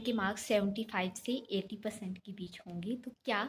के मार्क्स 75 से 80% के बीच होंगे तो क्या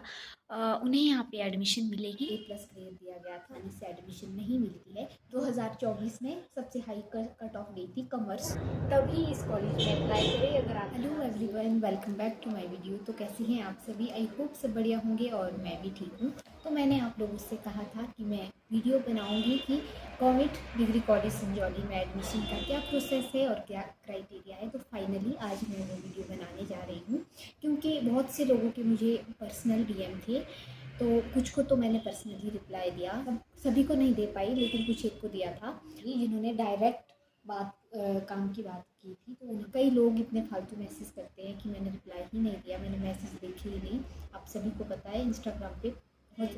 उन्हें यहाँ पे एडमिशन मिलेगी। A+ ग्रेड दिया गया था, इससे एडमिशन नहीं मिलती है। 2024 में सबसे हाई कट ऑफ गई थी कॉमर्स, तभी इस कॉलेज में अप्लाई करें अगर आप। Hello everyone, welcome back to my video. तो कैसे हैं आप सभी? आई होप सब बढ़िया होंगे और मैं भी ठीक हूँ। तो मैंने आप लोगों से कहा था कि मैं वीडियो बनाऊंगी कि गवर्नमेंट डिग्री कॉलेज संजौली में एडमिशन का क्या प्रोसेस है और क्या क्राइटेरिया है। तो फाइनली आज मैं वो वीडियो बनाने जा रही हूँ, क्योंकि बहुत से लोगों के मुझे पर्सनल डीएम थे, तो कुछ को तो मैंने पर्सनली रिप्लाई दिया, सभी को नहीं दे पाई, लेकिन कुछ एक को दिया था जिन्होंने डायरेक्ट काम की बात की थी। तो कई लोग इतने फालतू मैसेज करते हैं कि मैंने रिप्लाई ही नहीं दिया, मैंने मैसेज देखे ही नहीं। आप सभी को पता है इंस्टाग्राम पे।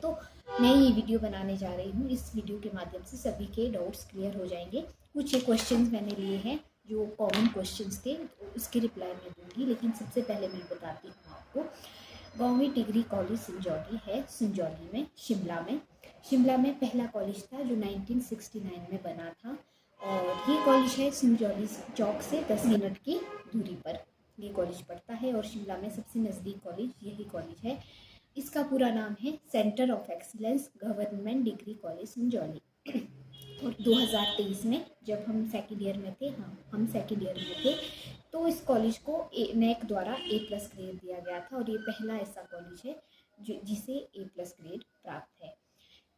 तो मैं ये वीडियो बनाने जा रही हूँ, इस वीडियो के माध्यम से सभी के डाउट्स क्लियर हो जाएंगे। कुछ एक क्वेश्चंस मैंने लिए हैं जो कॉमन क्वेश्चंस थे, उसके रिप्लाई मैं दूंगी। लेकिन सबसे पहले मैं बताती हूँ आपको, गवर्नमेंट डिग्री कॉलेज संजौली है, संजौली में, शिमला में पहला कॉलेज था जो 1969 में बना था। और ये कॉलेज है संजौली चौक से 10 मिनट की दूरी पर ये कॉलेज पड़ता है, और शिमला में सबसे नज़दीक कॉलेज यही कॉलेज है। इसका पूरा नाम है centre of excellence government degree college Sanjauli. और 2023 में जब हम सेकेंड ईयर में थे, हम सेकेंड ईयर में थे, तो इस कॉलेज को नेक द्वारा A+ ग्रेड दिया गया था, और ये पहला ऐसा कॉलेज है जिसे A+ ग्रेड प्राप्त है।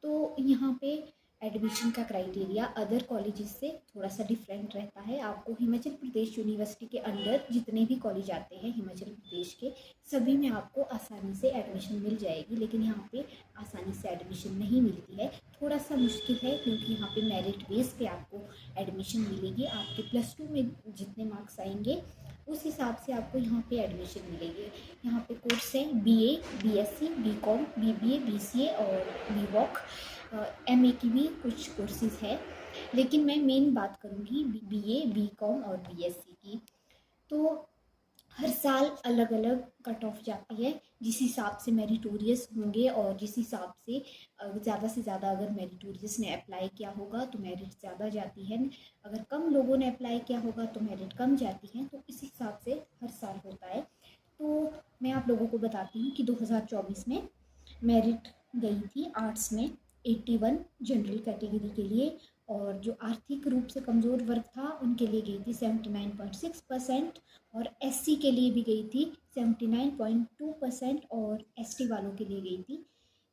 तो यहाँ पे एडमिशन का क्राइटेरिया अदर कॉलेजेस से थोड़ा सा डिफरेंट रहता है। आपको हिमाचल प्रदेश यूनिवर्सिटी के अंडर जितने भी कॉलेज आते हैं हिमाचल प्रदेश के, सभी में आपको आसानी से एडमिशन मिल जाएगी, लेकिन यहाँ पे आसानी से एडमिशन नहीं मिलती है। थोड़ा सा मुश्किल है, क्योंकि यहाँ पे मेरिट बेस पे आपको एडमिशन मिलेगी। आपके +2 में जितने मार्क्स आएंगे उस हिसाब से आपको यहाँ पे एडमिशन मिलेगी। यहाँ पे कोर्स है BA, BSc, BCom, BBA, BCA और BVoc, MA की भी कुछ कोर्सेज है, लेकिन मैं मेन बात करूँगी BA, BCom और BSc की। तो हर साल अलग अलग कट ऑफ जाती है, जिस हिसाब से मेरिटोरियस होंगे और जिस हिसाब से ज़्यादा से ज़्यादा अगर मेरिटोरियस ने अप्लाई किया होगा तो मेरिट ज़्यादा जाती है, अगर कम लोगों ने अप्लाई किया होगा तो मेरिट कम जाती है। तो इस हिसाब से हर साल होता है। तो मैं आप लोगों को बताती हूँ कि 2024 में मेरिट गई थी आर्ट्स में 81 जनरल कैटेगरी के लिए, और जो आर्थिक रूप से कमज़ोर वर्ग था उनके लिए गई थी 79.6%, और SC के लिए भी गई थी 79.2%, और ST वालों के लिए गई थी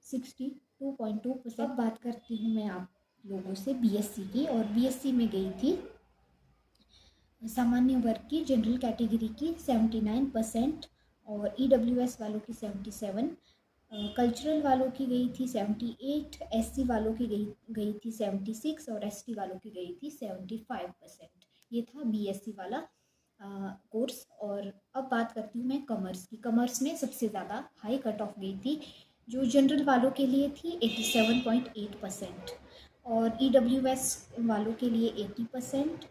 62.2%। अब बात करती हूँ मैं आप लोगों से BSc की, और BSc में गई थी सामान्य वर्ग की जनरल कैटेगरी की 79%, और EWS वालों की 77, कल्चरल वालों की गई थी 78, SC वालों की गई थी 76, और ST वालों की गई थी 75%। ये था BSc वाला कोर्स। और अब बात करती हूँ मैं कॉमर्स की। कॉमर्स में सबसे ज़्यादा हाई कट ऑफ गई थी, जो जनरल वालों के लिए थी 87.8%, और EWS वालों के लिए 80%,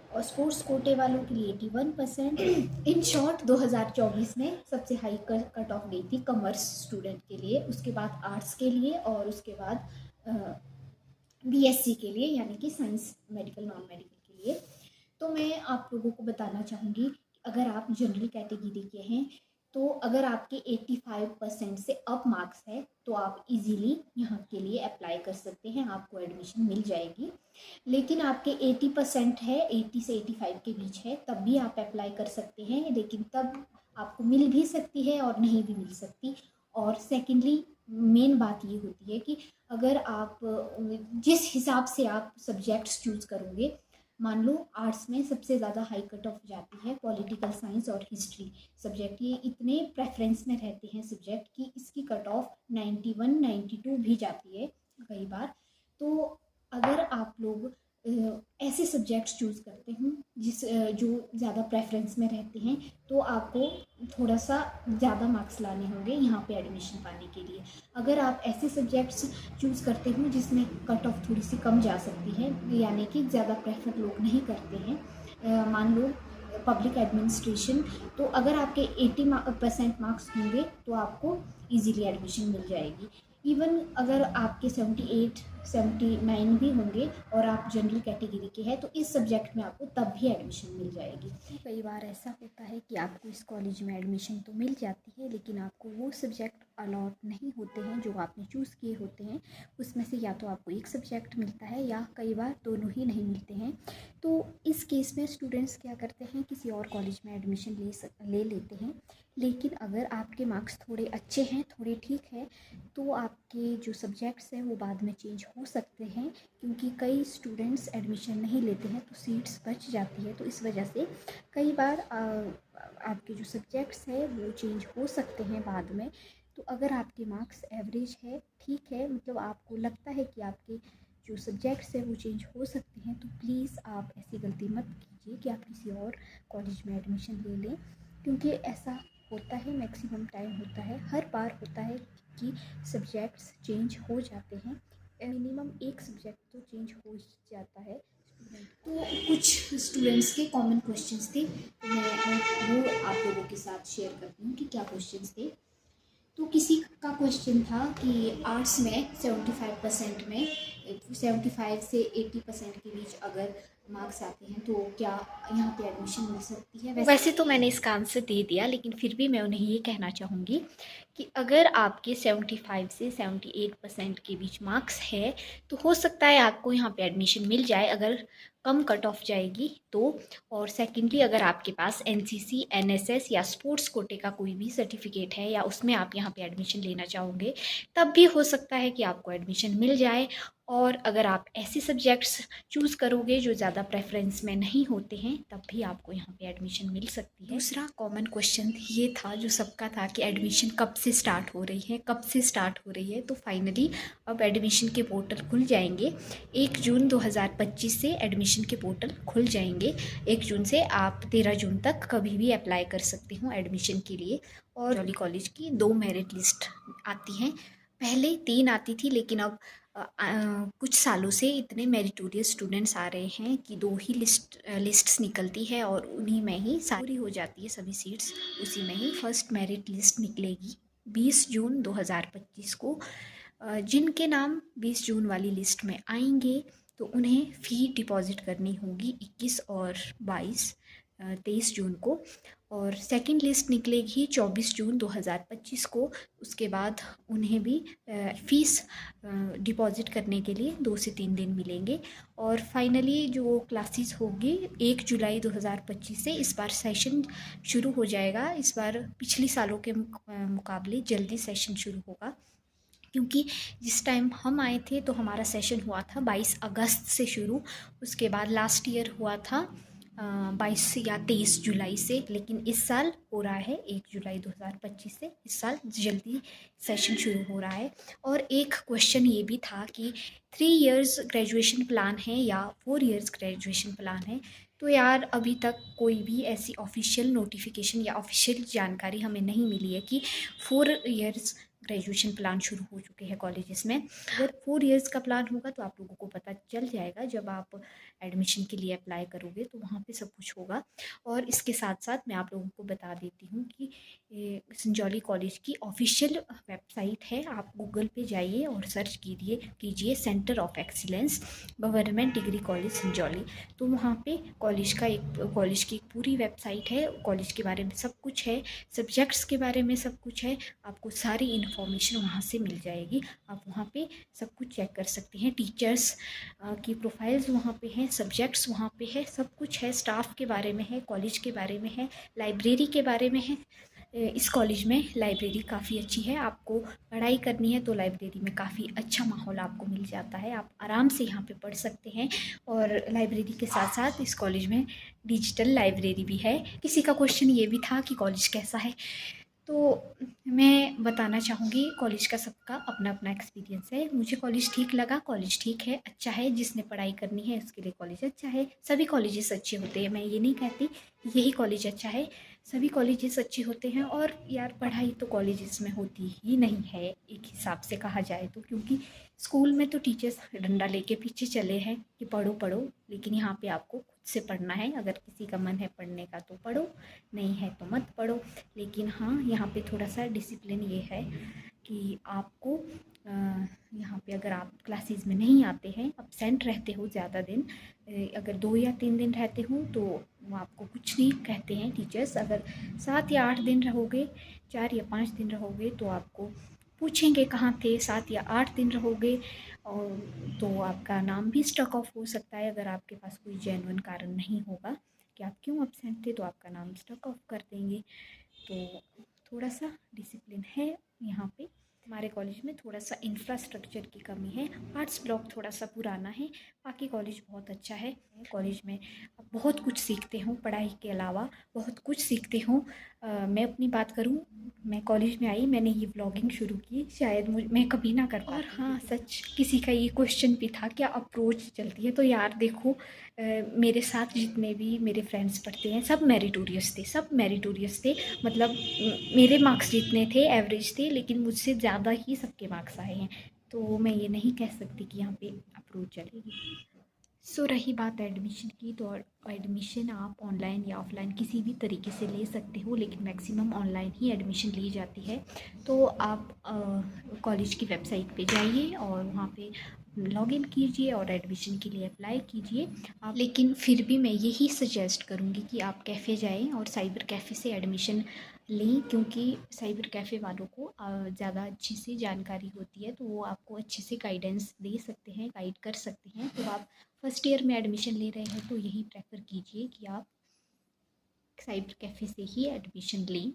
और स्पोर्ट्स कोटे वालों के लिए 81%। इन शॉर्ट 2024 में सबसे हाई कट ऑफ गई थी कॉमर्स स्टूडेंट के लिए, उसके बाद आर्ट्स के लिए, और उसके बाद BSc के लिए, यानी कि साइंस, मेडिकल, नॉन मेडिकल के लिए। तो मैं आप लोगों को बताना चाहूँगी, अगर आप जनरल कैटेगरी के हैं तो अगर आपके 85% से अप मार्क्स है तो आप इजीली यहाँ के लिए अप्लाई कर सकते हैं, आपको एडमिशन मिल जाएगी। लेकिन आपके 80% है, 80 से 85 के बीच है, तब भी आप अप्लाई कर सकते हैं, लेकिन तब आपको मिल भी सकती है और नहीं भी मिल सकती। और सेकेंडली मेन बात ये होती है कि अगर आप जिस हिसाब से आप सब्जेक्ट्स चूज़ करोगे, मान लो आर्ट्स में सबसे ज़्यादा हाई कट ऑफ जाती है पॉलिटिकल साइंस और हिस्ट्री सब्जेक्ट, ये इतने प्रेफरेंस में रहते हैं सब्जेक्ट कि इसकी कट ऑफ 91, 92 भी जाती है कई बार। तो अगर आप लोग ऐसे सब्जेक्ट्स चूज़ करते हैं जो ज़्यादा प्रेफरेंस में रहते हैं, तो आपको थोड़ा सा ज़्यादा मार्क्स लाने होंगे यहाँ पे एडमिशन पाने के लिए। अगर आप ऐसे सब्जेक्ट्स चूज़ करते हैं जिसमें कट ऑफ थोड़ी सी कम जा सकती है, यानी कि ज़्यादा प्रेफर लोग नहीं करते हैं, मान लो पब्लिक एडमिनिस्ट्रेशन, तो अगर आपके 80% मार्क्स होंगे तो आपको इजीली एडमिशन मिल जाएगी। इवन अगर आपके 78, 79 भी होंगे और आप जनरल कैटेगरी के हैं तो इस सब्जेक्ट में आपको तब भी एडमिशन मिल जाएगी। कई बार ऐसा होता है कि आपको इस कॉलेज में एडमिशन तो मिल जाती है लेकिन आपको वो सब्जेक्ट अलॉट नहीं होते हैं जो आपने चूज़ किए होते हैं। उसमें से या तो आपको एक सब्जेक्ट मिलता है या कई बार दोनों ही नहीं मिलते हैं। तो इस केस में स्टूडेंट्स क्या करते हैं, किसी और कॉलेज में एडमिशन ले लेते हैं। लेकिन अगर आपके मार्क्स थोड़े अच्छे हैं, थोड़े ठीक है, तो आपके जो सब्जेक्ट्स हैं वो बाद में चेंज हो सकते हैं, क्योंकि कई स्टूडेंट्स एडमिशन नहीं लेते हैं तो सीट्स बच जाती है। तो इस वजह से कई बार आपके जो सब्जेक्ट्स हैं वो चेंज हो सकते हैं बाद में। तो अगर आपके मार्क्स एवरेज है, ठीक है, मतलब आपको लगता है कि आपके जो सब्जेक्ट्स हैं वो चेंज हो सकते हैं, तो प्लीज़ आप ऐसी गलती मत कीजिए कि आप किसी और कॉलेज में एडमिशन ले लें, क्योंकि ऐसा होता है, मैक्सिमम टाइम होता है, हर बार होता है कि सब्जेक्ट्स चेंज हो जाते हैं। मिनिमम एक सब्जेक्ट तो चेंज हो जाता है स्टूडेंट। तो कुछ स्टूडेंट्स के कॉमन क्वेश्चंस थे, तो मैं वो आप लोगों के साथ शेयर करती हूँ कि क्या क्वेश्चंस थे। तो किसी का क्वेश्चन था कि आर्ट्स में 75% में 75 से 80% के बीच अगर मार्क्स आते हैं तो क्या यहाँ पे एडमिशन मिल सकती है। वैसे तो मैंने इसका आंसर दे दिया, लेकिन फिर भी मैं उन्हें ये कहना चाहूँगी कि अगर आपके 75 से 78% के बीच मार्क्स है तो हो सकता है आपको यहाँ पे एडमिशन मिल जाए, अगर कम कट ऑफ जाएगी तो। और सेकेंडली, अगर आपके पास एनसीसी, एनएसएस या स्पोर्ट्स कोटे का कोई भी सर्टिफिकेट है या उसमें आप यहाँ पे एडमिशन लेना चाहोगे, तब भी हो सकता है कि आपको एडमिशन मिल जाए। और अगर आप ऐसे सब्जेक्ट्स चूज़ करोगे जो ज़्यादा प्रेफरेंस में नहीं होते हैं, तब भी आपको यहाँ पे एडमिशन मिल सकती है। दूसरा कॉमन क्वेश्चन ये था जो सबका था कि एडमिशन कब से स्टार्ट हो रही है, कब से स्टार्ट हो रही है। तो फाइनली अब एडमिशन के पोर्टल खुल जाएंगे। 1 जून 2025 से एडमिशन के पोर्टल खुल जाएंगे। 1 जून से आप 13 जून तक कभी भी अप्लाई कर सकते हो एडमिशन के लिए। और जॉली कॉलेज की 2 मेरिट लिस्ट आती हैं, पहले 3 आती थी, लेकिन अब कुछ सालों से इतने मेरिटोरियस स्टूडेंट्स आ रहे हैं कि 2 ही लिस्ट्स निकलती है और उन्हीं में ही सारी हो जाती है सभी सीट्स, उसी में ही फर्स्ट मेरिट लिस्ट निकलेगी 20 जून 2025 को। जिनके नाम 20 जून वाली लिस्ट में आएंगे तो उन्हें फ़ी डिपॉज़िट करनी होगी 21 और 23 जून को। और सेकंड लिस्ट निकलेगी 24 जून 2025 को। उसके बाद उन्हें भी फ़ीस डिपॉज़िट करने के लिए 2 से 3 दिन मिलेंगे। और फाइनली जो क्लासेस होगी 1 जुलाई 2025 से इस बार सेशन शुरू हो जाएगा। इस बार पिछली सालों के मुकाबले जल्दी सेशन शुरू होगा, क्योंकि जिस टाइम हम आए थे तो हमारा सेशन हुआ था 22 अगस्त से शुरू, उसके बाद लास्ट ईयर हुआ था 22 या 23 जुलाई से, लेकिन इस साल हो रहा है 1 जुलाई 2025 से। इस साल जल्दी सेशन शुरू हो रहा है। और एक क्वेश्चन ये भी था कि 3 इयर्स ग्रेजुएशन प्लान है या 4 इयर्स ग्रेजुएशन प्लान है। तो यार अभी तक कोई भी ऐसी ऑफिशियल नोटिफिकेशन या ऑफिशियल जानकारी हमें नहीं मिली है कि 4 इयर्स ग्रेजुएशन प्लान शुरू हो चुके हैं कॉलेजेस में। अगर 4 इयर्स का प्लान होगा तो आप लोगों को पता चल जाएगा जब आप एडमिशन के लिए अप्लाई करोगे, तो वहाँ पे सब कुछ होगा। और इसके साथ साथ मैं आप लोगों को बता देती हूँ कि संजौली कॉलेज की ऑफिशियल वेबसाइट है, आप गूगल पे जाइए और सर्च कीजिए centre of excellence government degree college Sanjauli. तो वहाँ पे कॉलेज की एक पूरी वेबसाइट है, कॉलेज के बारे में सब कुछ है, सब्जेक्ट्स के बारे में सब कुछ है, आपको सारी इन्फॉर्मेशन वहाँ से मिल जाएगी। आप वहाँ पे सब कुछ चेक कर सकते हैं, टीचर्स की प्रोफाइल्स वहाँ पे हैं, सब्जेक्ट्स वहाँ पे है, सब कुछ है, स्टाफ के बारे में है, कॉलेज के बारे में है, लाइब्रेरी के बारे में है। इस कॉलेज में लाइब्रेरी काफ़ी अच्छी है, आपको पढ़ाई करनी है तो लाइब्रेरी में काफ़ी अच्छा माहौल आपको मिल जाता है, आप आराम से यहाँ पे पढ़ सकते हैं। और लाइब्रेरी के साथ साथ इस कॉलेज में डिजिटल लाइब्रेरी भी है। किसी का क्वेश्चन ये भी था कि कॉलेज कैसा है, तो मैं बताना चाहूँगी कॉलेज का सबका अपना अपना एक्सपीरियंस है। मुझे कॉलेज ठीक लगा, कॉलेज ठीक है, अच्छा है, जिसने पढ़ाई करनी है उसके लिए कॉलेज अच्छा है। सभी कॉलेजेस अच्छे होते हैं, मैं ये नहीं कहती यही कॉलेज अच्छा है, सभी कॉलेजेस अच्छे होते हैं। और यार पढ़ाई तो कॉलेजेस में होती ही नहीं है एक हिसाब से कहा जाए तो, क्योंकि स्कूल में तो टीचर्स डंडा लेके पीछे चले हैं कि पढ़ो पढ़ो, लेकिन यहाँ पे आपको खुद से पढ़ना है। अगर किसी का मन है पढ़ने का तो पढ़ो, नहीं है तो मत पढ़ो। लेकिन हाँ, यहाँ पे थोड़ा सा डिसिप्लिन ये है कि आपको यहाँ पे अगर आप क्लासेस में नहीं आते हैं, अब्सेंट रहते हो ज़्यादा दिन, अगर 2 या 3 दिन रहते हो तो वो आपको कुछ नहीं कहते हैं टीचर्स। अगर 7 या 8 दिन रहोगे, 4 या 5 दिन रहोगे तो आपको पूछेंगे कहाँ थे। 7 या 8 दिन रहोगे और तो आपका नाम भी स्ट्रक ऑफ हो सकता है। अगर आपके पास कोई जेन्युइन कारण नहीं होगा कि आप क्यों एब्सेंट थे, तो आपका नाम स्ट्रक ऑफ कर देंगे। तो थोड़ा सा डिसिप्लिन है यहाँ पे। हमारे कॉलेज में थोड़ा सा इंफ्रास्ट्रक्चर की कमी है। आर्ट्स ब्लॉक थोड़ा सा पुराना है, बाकी कॉलेज बहुत अच्छा है। कॉलेज में आप बहुत कुछ सीखते हो, पढ़ाई के अलावा बहुत कुछ सीखते हो। मैं अपनी बात करूँ, मैं कॉलेज में आई, मैंने ये व्लॉगिंग शुरू की, शायद मैं कभी ना कर पाती। और हाँ, सच किसी का ये क्वेश्चन भी था क्या अप्रोच चलती है, तो यार देखो, मेरे साथ जितने भी मेरे फ्रेंड्स पढ़ते हैं सब मेरिटोरियस थे। मतलब मेरे मार्क्स जितने थे एवरेज थे, लेकिन मुझसे ज़्यादा ही सबके मार्क्स आए हैं। तो मैं ये नहीं कह सकती कि यहाँ पे अप्रोच चलेगी। सो रही बात एडमिशन की, तो एडमिशन आप ऑनलाइन या ऑफलाइन किसी भी तरीके से ले सकते हो, लेकिन मैक्सिमम ऑनलाइन ही एडमिशन ली जाती है। तो आप कॉलेज की वेबसाइट पे जाइए और वहाँ पे लॉगिन कीजिए और एडमिशन के लिए अप्लाई कीजिए आप। लेकिन फिर भी मैं यही सजेस्ट करूँगी कि आप कैफ़े जाएं और साइबर कैफ़े से एडमिशन लें, क्योंकि साइबर कैफ़े वालों को ज़्यादा अच्छी से जानकारी होती है, तो वो आपको अच्छे से गाइडेंस दे सकते हैं, गाइड कर सकते हैं। तो आप फर्स्ट ईयर में एडमिशन ले रहे हैं तो यही प्रेफर कीजिए कि आप साइबर कैफ़े से ही एडमिशन लें।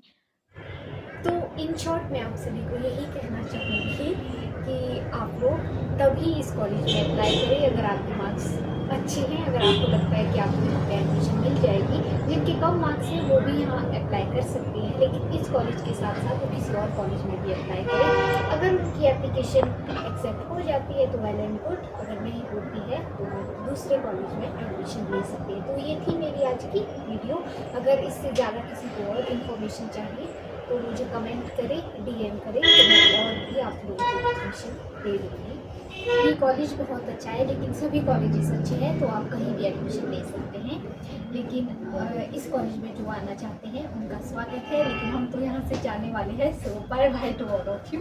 तो इन शॉर्ट मैं आप सभी को यही कहना चाहूँगी कि आप लोग तभी इस कॉलेज में अप्लाई करें अगर आपके मार्क्स अच्छे हैं, अगर आपको लगता है कि आपको यहाँ पे एडमिशन मिल जाएगी। जिनके कम मार्क्स हैं वो भी यहाँ अप्लाई कर सकते हैं, लेकिन इस कॉलेज के साथ साथ वो किसी और कॉलेज में भी अप्लाई करें। अगर उनकी एप्लीकेशन एक्सेप्ट हो जाती है तो वेल एंड गुड, अगर नहीं होती है तो दूसरे कॉलेज में एडमिशन ले सकते हैं। तो ये थी मेरी आज की वीडियो। अगर इससे ज़्यादा किसी को और इन्फॉर्मेशन चाहिए तो मुझे कमेंट करें, डीएम करें, तो मैं और भी आप लोगों को इन्फॉर्मेशन दे दूँगी। ये कॉलेज बहुत अच्छा है, लेकिन सभी कॉलेजेस अच्छे हैं, तो आप कहीं भी एडमिशन ले सकते हैं। लेकिन इस कॉलेज में जो आना चाहते हैं उनका स्वागत है, लेकिन हम तो यहाँ से जाने वाले हैं। So bye bye to all of you.